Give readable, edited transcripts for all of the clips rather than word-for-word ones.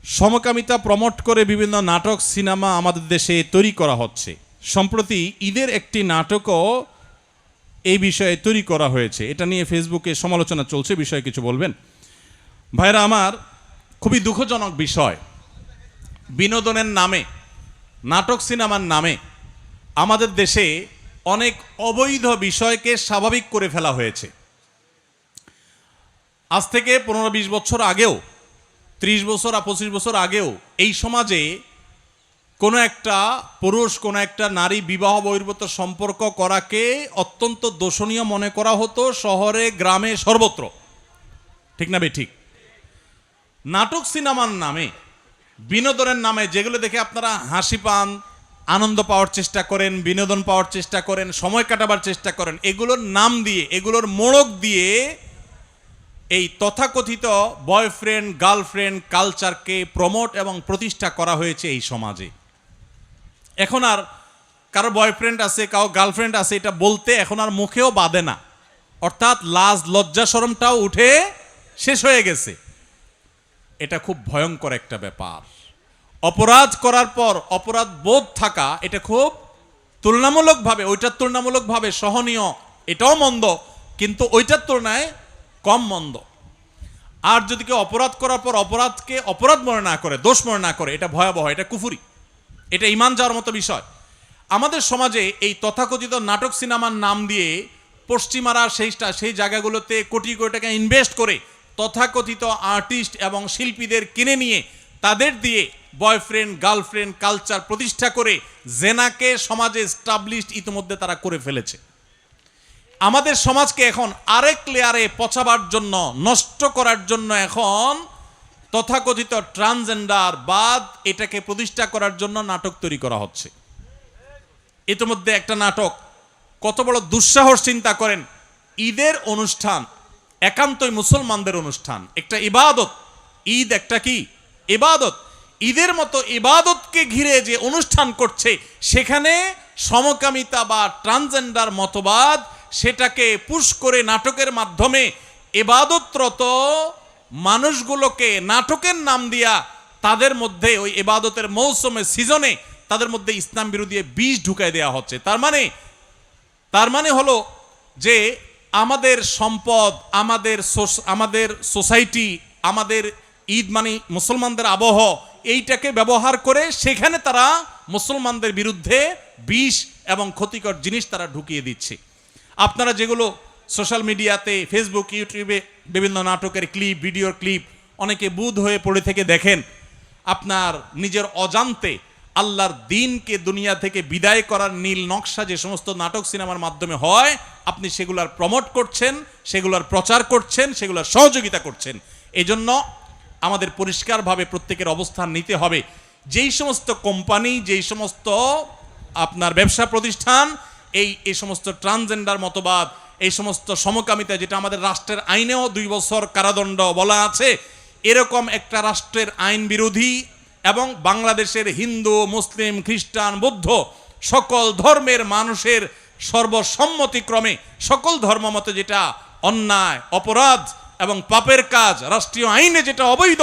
সমকামিতা প্রমোট করে বিভিন্ন নাটক সিনেমা আমাদের দেশে তৈরি করা হচ্ছে। সম্প্রতি ঈদের একটি নাটকও এই বিষয়ে তৈরি করা হয়েছে। এটা নিয়ে ফেসবুকে সমালোচনা চলছে, বিষয়ে কিছু বলবেন? ভাইরা আমার, খুবই দুঃখজনক বিষয়, বিনোদনের নামে, নাটক সিনেমার নামে আমাদের দেশে অনেক অবৈধ বিষয়কে স্বাভাবিক করে ফেলা হয়েছে। আজ থেকে 15-20 বছর আগেও, 30 বছর আর 25 বছর আগেও এই সমাজে কোনো একটা পুরুষ কোনো একটা নারী বিবাহ বহির্ভূত সম্পর্ক করাকে অত্যন্ত দোষণীয় মনে করা হতো, শহরে গ্রামে সর্বত্র। ঠিক না ঠিক? নাটক সিনেমার নামে, বিনোদনের নামে যেগুলো দেখে আপনারা হাসি পান, আনন্দ পাওয়ার চেষ্টা করেন, বিনোদন পাওয়ার চেষ্টা করেন, সময় কাটাবার চেষ্টা করেন, এগুলোর নাম দিয়ে, এগুলোর মোড়ক দিয়ে এই তথাকথিত বয়ফ্রেন্ড গার্লফ্রেন্ড কালচারকে প্রমোট এবং প্রতিষ্ঠা করা হয়েছে এই সমাজে। এখন আর কারো বয়ফ্রেন্ড আছে, কারো গার্লফ্রেন্ড আছে, এটা বলতে এখন আর মুখেও বাধে না, অর্থাৎ লাজ লজ্জা শরমটাও উঠে শেষ হয়ে গেছে। এটা খুব ভয়ঙ্কর একটা ব্যাপার। অপরাধ করার পর অপরাধ বোধ থাকা, এটা খুব তুলনামূলকভাবে, ওইটার তুলনামূলকভাবে সহনীয়, এটাও মন্দ, কিন্তু ওইটার তুলনায় কম মন্দ। আর যদি কেউ অপরাধ করার পর অপরাধকে অপরাধ মনে না করে, দোষ মনে না করে, এটা ভয়াবহ, এটা কুফরি, এটা ঈমান যাওয়ার মতো বিষয়। আমাদের সমাজে এই তথাকথিত নাটক সিনেমার নাম দিয়ে পশ্চিমারা সেই জায়গাগুলোতে কোটি কোটি টাকা ইনভেস্ট করে তথাকথিত আর্টিস্ট এবং শিল্পীদের কিনে নিয়ে তাদের দিয়ে বয়ফ্রেন্ড গার্লফ্রেন্ড কালচার প্রতিষ্ঠা করে জেনাকে সমাজে স্টাবলিশড ইতিমধ্যে তারা করে ফেলেছে। আমাদের সমাজকে এখন আরেক লেয়ারে পচাবার জন্য, নষ্ট করার জন্য এখন তথাকথিত ট্রান্সজেন্ডার বাদ এটাকে প্রতিষ্ঠা করার জন্য নাটক তৈরি করা হচ্ছে। ইতিমধ্যে একটা নাটক, কত বড় দুঃসাহস চিন্তা করেন, ঈদের অনুষ্ঠান একান্তই মুসলমানদের অনুষ্ঠান, একটা ইবাদত। ঈদ একটা কি ইবাদত, ঈদের মতো ইবাদতকে ঘিরে যে অনুষ্ঠান করছে সেখানে সমকামিতা বা ট্রান্সজেন্ডার মতবাদ সেটাকে পুশ করে নাটকের মাধ্যমে ইবাদতরত মানুষগুলোকে নাটকের নাম দিয়া তাদের মধ্যে ওই ইবাদতের মৌসুমে সিজনে তাদের মধ্যে ইসলাম বিরোধী বীজ ঢুকাই দেওয়া হচ্ছে। তার মানে হলো যে আমাদের সম্পদ, আমাদের সোসাইটি, আমাদের ঈদ মানে মুসলমানদের আবহ, এইটাকে ব্যবহার করে সেখানে তারা মুসলমানদের বিরুদ্ধে বিষ এবং ক্ষতিকর জিনিস তারা ঢুকিয়ে দিচ্ছে। আপনারা যেগুলো সোশ্যাল মিডিয়াতে, ফেসবুক, ইউটিউবে বিভিন্ন নাটকের ক্লিপ, ভিডিওর ক্লিপ অনেকে বুধ হয়ে পড়ে থেকে দেখেন, আপনার নিজের অজান্তে আল্লাহর দ্বীনকে দুনিয়া থেকে বিদায় করার নীল নকশা যে সমস্ত নাটক সিনেমার মাধ্যমে হয়, আপনি সেগুলার প্রমোট করছেন, সেগুলার প্রচার করছেন, সেগুলার সহযোগিতা করছেন। এজন্য আমাদের পরিষ্কারভাবে প্রত্যেকের অবস্থান নিতে হবে। যেই সমস্ত কোম্পানি, যেই সমস্ত আপনার ব্যবসা প্রতিষ্ঠান এই সমস্ত ট্রান্সজেন্ডার মতবাদ, এই সমস্ত সমকামিতা, যেটা আমাদের রাষ্ট্রের আইনেও 2 বছর কারাদণ্ড বলা আছে, এরকম একটা রাষ্ট্রের আইন বিরোধী এবং বাংলাদেশের হিন্দু, মুসলিম, খ্রিস্টান, বৌদ্ধ সকল ধর্মের মানুষের সর্বসম্মতিক্রমে সকল ধর্মমতে যেটা অন্যায়, অপরাধ এবং পাপের কাজ, রাষ্ট্রীয় আইনে যেটা অবৈধ,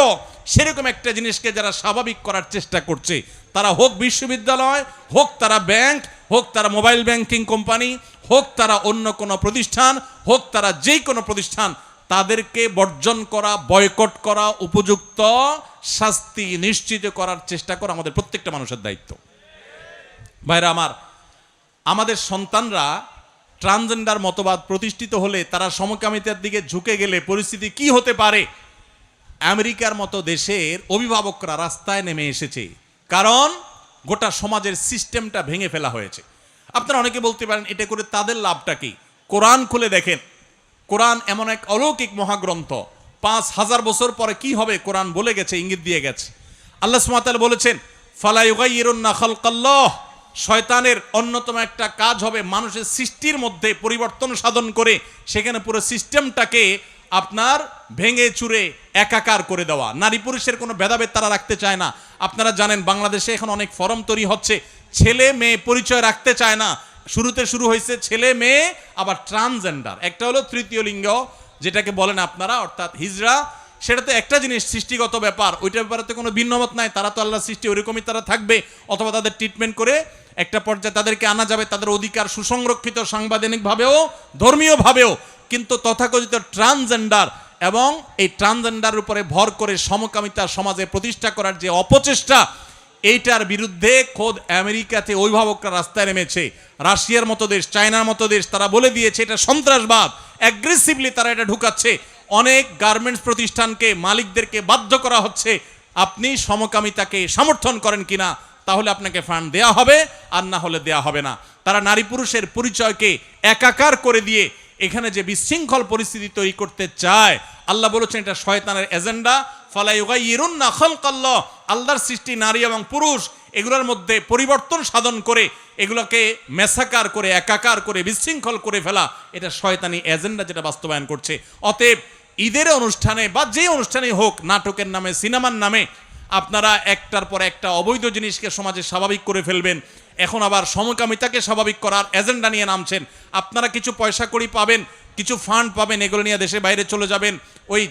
সেরকম একটা জিনিসকে যারা স্বাভাবিক করার চেষ্টা করছে, তারা হোক বিশ্ববিদ্যালয়, হোক তারা ব্যাংক, হোক তারা মোবাইল ব্যাংকিং কোম্পানি, হোক তারা অন্য কোনো প্রতিষ্ঠান, হোক তারা যেই কোনো প্রতিষ্ঠান, তাদেরকে বর্জন করা, বয়কট করা, উপযুক্ত শাস্তি নিশ্চিত করার চেষ্টা করা আমাদের প্রত্যেকটা মানুষের দায়িত্ব। ভাইরা আমার, আমাদের সন্তানরা ট্রান্সজেন্ডার মতবাদ প্রতিষ্ঠিত হলে, তারা সমকামিতার দিকে ঝুঁকে গেলে পরিস্থিতি কি হতে পারে? আমেরিকার মতো দেশের অভিভাবকরা রাস্তায় নেমে এসেছে, কারণ গোটা সমাজের সিস্টেমটা ভেঙে ফেলা হয়েছে। আপনারা অনেকে বলতে পারেন এটা করে তাদের লাভটা কি? কোরআন খুলে দেখেন, কোরআন এমন এক অলৌকিক মহাগ্রন্থ, 5000 বছর পরে কি হবে কোরআন বলে গেছে, ইঙ্গিত দিয়ে গেছে। আল্লাহ সুবহানাহু ওয়া তাআলা বলেছেন, ফালা ইউগাইয়িরুন্না খালকাল্লাহ, শয়তানের অন্যতম একটা কাজ হবে মানুষের সৃষ্টির মধ্যে পরিবর্তন সাধন করে সেখানে পুরো সিস্টেমটাকে আপনার ভেঙে চুরে একাকার করে দেওয়া। নারী পুরুষের কোনো ভেদাভেদ তারা রাখতে চায় না। আপনারা জানেন বাংলাদেশে এখন অনেক ফরম তৈরি হচ্ছে, ছেলে মেয়ে পরিচয় রাখতে চায় না। শুরুতে শুরু হয়েছে ছেলে মেয়ে, আবার ট্রান্সজেন্ডার, একটা হলো তৃতীয় লিঙ্গ যেটাকে বলেন আপনারা, অর্থাৎ হিজড়া, সেটা তো একটা জিনিস, সৃষ্টিগত ব্যাপার, ওইটার ব্যাপারে তো কোনো ভিন্নমত নাই। তারা তো আল্লাহ সৃষ্টি, ওইরকমই তারা থাকবে, অথবা তাদের ট্রিটমেন্ট করে একটা পর্যায়ে তাদেরকে আনা যাবে, তাদের অধিকার সুসংরক্ষিত সাংবিধানিকভাবেও ধর্মীয়ভাবেও। কিন্তু তথাকথিত ট্রান্সজেন্ডার এবং এই ট্রান্সজেন্ডারের উপরে ভর করে সমকামিতা সমাজে প্রতিষ্ঠা করার যে অপচেষ্টা, এইটার বিরুদ্ধে খোদ আমেরিকাতে অভিভাবকরা রাস্তায় নেমেছে। রাশিয়ার মতো দেশ, চায়নার মতো দেশ, তারা বলে দিয়েছে এটা সন্ত্রাসবাদ, অ্যাগ্রেসিভলি তারা এটা ঢুকাচ্ছে। অনেক গার্মেন্টস প্রতিষ্ঠানকে, মালিকদেরকে বাধ্য করা হচ্ছে, আপনি সমকামিতাকে সমর্থন করেন কিনা, তাহলে আপনাকে ফান্ড দেয়া হবে, আর না হলে দেয়া হবে না। তারা নারী পুরুষের পরিচয়কে একাকার করে দিয়ে এখানে যে বিশৃঙ্খল পরিস্থিতি তৈরি করতে চায়, আল্লাহ বলেছেন এটা শয়তানের এজেন্ডা। ফালা ইউগাইয়িরুন্না খালকাল্লাহ, আল্লাহর সৃষ্টি নারী এবং পুরুষ, এগুলোর মধ্যে পরিবর্তন সাধন করে এগুলোকে মেসাকার করে, একাকার করে, বিশৃঙ্খল করে ফেলা, এটা শয়তানি এজেন্ডা যেটা বাস্তবায়ন করছে। অতএব ঈদের অনুষ্ঠানে বা যে অনুষ্ঠানেই হোক, নাটকের নামে, সিনেমার নামে আপনারা একটার পর একটা অবৈধ জিনিসকে সমাজে স্বাভাবিক করে ফেলবেন। এখন আবার সমকামিতাকে স্বাভাবিক করার এজেন্ডা নিয়ে নামছেন। আপনারা কিছু পয়সা কড়ি পাবেন, কিছু ফান্ড পাবেন, এগুলো নিয়ে দেশের বাইরে চলে যাবেন, ওই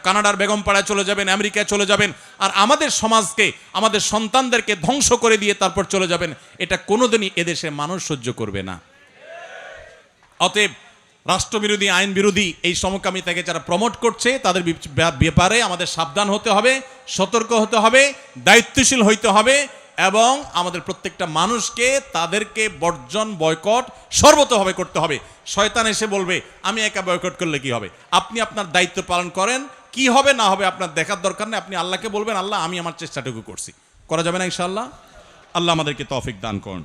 কানাডার বেগমপাড়ায় চলে যাবেন, আমেরিকায় চলে যাবেন, আর আমাদের সমাজকে, আমাদের সন্তানদেরকে ধ্বংস করে দিয়ে তারপর চলে যাবেন। এটা কোনোদিনই এদেশের মানুষ সহ্য করবে না। অতএব রাষ্ট্রবিরোধী, আইন বিরোধী এই সমকামিতাকে যারা প্রমোট করছে, তাদের ব্যাপারে আমাদের সাবধান হতে হবে, সতর্ক হতে হবে, দায়িত্বশীল হইতে হবে, এবং আমাদের প্রত্যেকটা মানুষকে তাদেরকে বর্জন, বয়কট সর্বতভাবে করতে হবে। শয়তান এসে বলবে আমি একা বয়কট করলে কি হবে, আপনি আপনার দায়িত্ব পালন করেন, কি হবে না হবে আপনার দেখার দরকার নেই। আপনি আল্লাহকে বলবেন, আল্লাহ আমি আমার চেষ্টাটুকু করছি। করা যাবে না ইনশাআল্লাহ? আল্লাহ আমাদেরকে তৌফিক দান করুন।